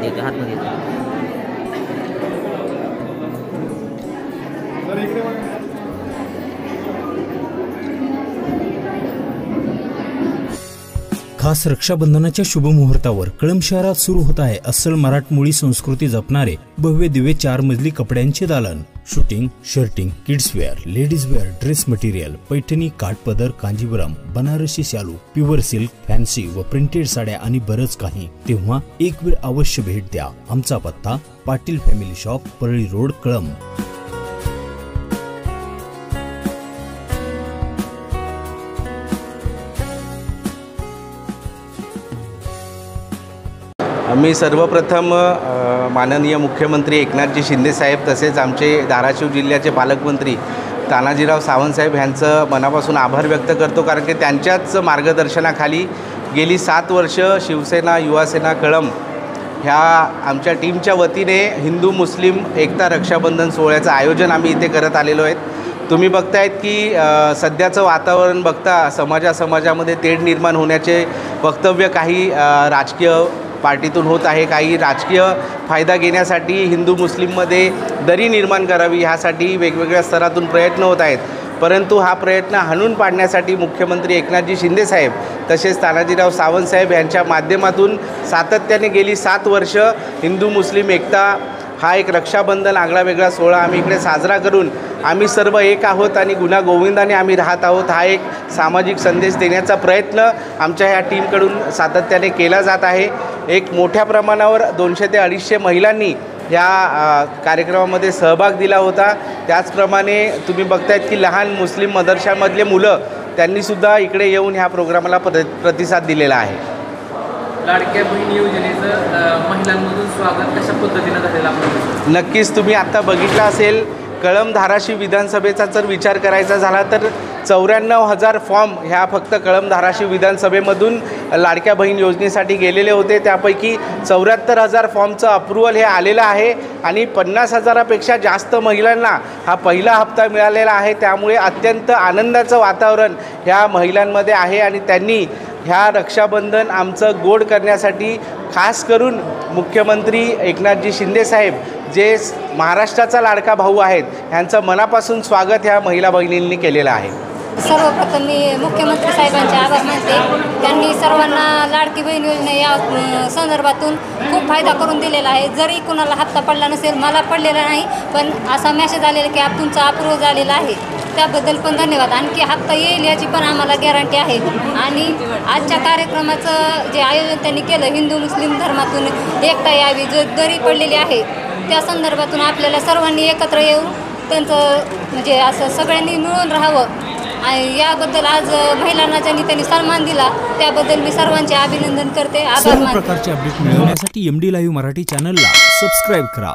हातमध्ये येतो हातमध्ये येतो. खास रक्षाबंधनाच्या शुभ मुहूर्तावर कळंब शहरात सुरू होत आहे अस्सल मराठमोळी संस्कृती जपणारे भव्य दिव्य 4 मजली कपड्यांचे दालन. Suiting, shirting, kids wear, ladies wear, dress material, Paithani, काठपदर, कांजीवरम, बनारसी शालू, प्युअर सिल्क, फॅन्सी व प्रिंटेड साड्या आणि बरंच काही. तेव्हा एक वेळ अवश्य भेट द्या. आमचा पत्ता Patil family shop, Parli road, Kalamb. मी सर्वप्रथम माननीय मुख्यमंत्री एकनाथजी शिंदे साहेब तसेच आमचे धाराशिव जिल्ह्याचे पालकमंत्री तानाजीराव सावंत साहेब यांचं मनापासून आभार व्यक्त करतो, कारण की त्यांच्याच मार्गदर्शनाखाली गेली 7 वर्ष शिवसेना युवासेना कळंब ह्या आमच्या टीमच्या वतीने हिंदू मुस्लिम एकता रक्षाबंधन सोहळ्याचं आयोजन आम्ही इथे करत आलेलो आहेत. तुम्ही बघतायत की सध्याचं वातावरण बघता समाजामध्ये तेढ निर्माण होण्याचे वक्तव्य काही राजकीय पार्टीतून होत आहे. काही राजकीय फायदा घेण्यासाठी हिंदू मुस्लिममध्ये दरी निर्माण करावी ह्यासाठी वेगवेगळ्या स्तरातून प्रयत्न होत आहेत. परंतु हा प्रयत्न हाणून पाडण्यासाठी मुख्यमंत्री एकनाथजी शिंदे साहेब तसेच तानाजीराव सावंत साहेब यांच्या माध्यमातून सातत्याने गेली 7 वर्ष हिंदू मुस्लिम एकता हा एक रक्षाबंधन आगळा वेगळा सोहळा आम्ही इकडे साजरा करून आम्ही सर्व एक आहोत आणि गुन्हा गोविंदाने आम्ही राहत आहोत हा एक सामाजिक संदेश देण्याचा प्रयत्न आमच्या ह्या टीमकडून सातत्याने केला जात आहे. एक मोठ्या प्रमाणावर 200 ते 250 महिलांनी या कार्यक्रमामध्ये सहभाग दिला होता. त्याचप्रमाणे तुम्ही बघतायत की लहान मुस्लिम मदरशामधले मुलं त्यांनीसुद्धा इकडे येऊन ह्या प्रोग्रामाला प्रतिसाद दिलेला आहे. लाडक्या बहीण योजनेचं महिलांमधून स्वागत कशा पद्धतीनं झालेलं आपल्याला? नक्कीच तुम्ही आत्ता बघितलं असेल, कळंब धाराशिव विधानसभेचा जर विचार करायचा झाला तर 94,000 फॉर्म ह्या फक्त कळंब धाराशिव विधानसभेमधून लाडक्या बहीण योजनेसाठी गेलेले होते. त्यापैकी 74,000 फॉर्मचं अप्रुव्हल हे आलेलं आहे आणि 50,000पेक्षा जास्त महिलांना हा पहिला हप्ता मिळालेला आहे. त्यामुळे अत्यंत आनंदाचं वातावरण ह्या महिलांमध्ये आहे आणि त्यांनी ह्या रक्षाबंधन आमचं गोड करण्यासाठी खास करून मुख्यमंत्री एकनाथजी शिंदे साहेब जे महाराष्ट्राचा लाडका भाऊ आहेत ह्यांचं मनापासून स्वागत ह्या महिला भगिनींनी केलेलं आहे. सर्वप्रथम मी मुख्यमंत्री साहेबांचे आभार मानते. त्यांनी सर्वांना लाडकी बहीण योजना या संदर्भातून खूप फायदा करून दिलेला आहे. जरी कुणाला हप्ता पडला नसेल, मला पडलेला नाही, पण असा मेसेज आलेला की तुमचा अप्रूव्ह झालेला आहे, त्याबद्दल पण धन्यवाद. आणखी हप्ता येईल याची पण आम्हाला गॅरंटी आहे. आणि आजच्या कार्यक्रमाचं जे आयोजन त्यांनी केलं, हिंदू मुस्लिम धर्मातून एकता यावी, जो दरी पडलेली आहे त्या संदर्भातून आपल्याला सर्वांनी एकत्र येऊन त्यांचं म्हणजे असं सगळ्यांनी मिळून राहावं आणि याबद्दल आज महिलांना ज्यांनी त्यांनी सन्मान दिला त्याबद्दल मी सर्वांचे अभिनंदन करते. आभार मानते. सर्व प्रकारचे अपडेट मिळवण्यासाठी MD लाईव्ह मराठी चॅनलला सबस्क्राईब करा.